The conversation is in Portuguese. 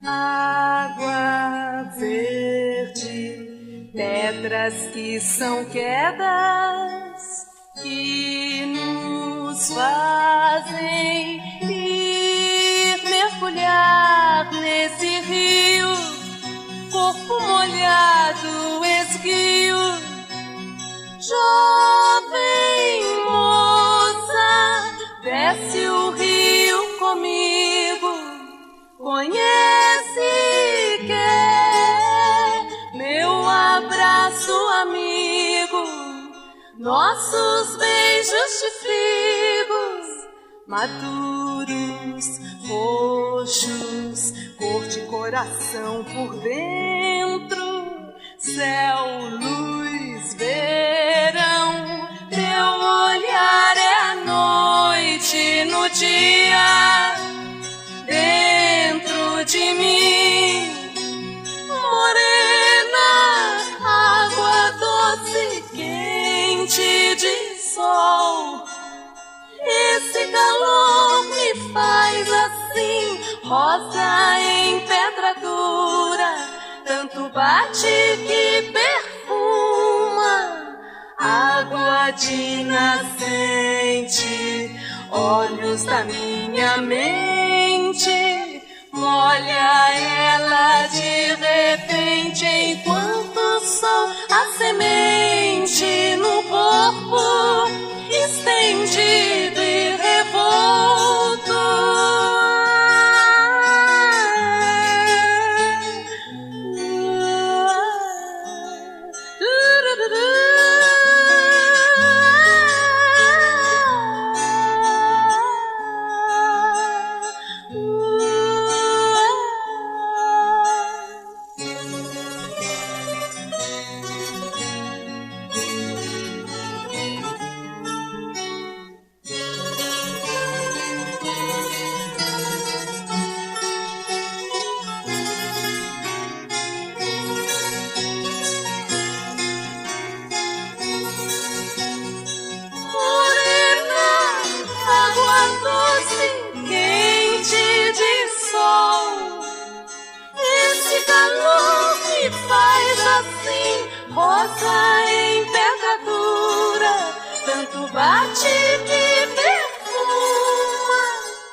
Água verde, pedras que são quedas, que nos fazem ir mergulhar nesse rio, corpo molhado, esguio. Jovem moça, desce o rio comigo, conhece, quer meu abraço amigo, nossos beijos de figos, maduros, roxos, cor de coração por dentro, céu, luz, verão, teu olhar é a noite no dia, dentro de mim, morena, água doce, quente de sol. Esse calor me faz assim, rosa em pedra dura, tanto bate que perfuma, água de nascente, olhos da minha mente, molha ela de repente, enquanto o sol a semente no corpo estendido e revolto. Rosa em pedra dura, tanto bate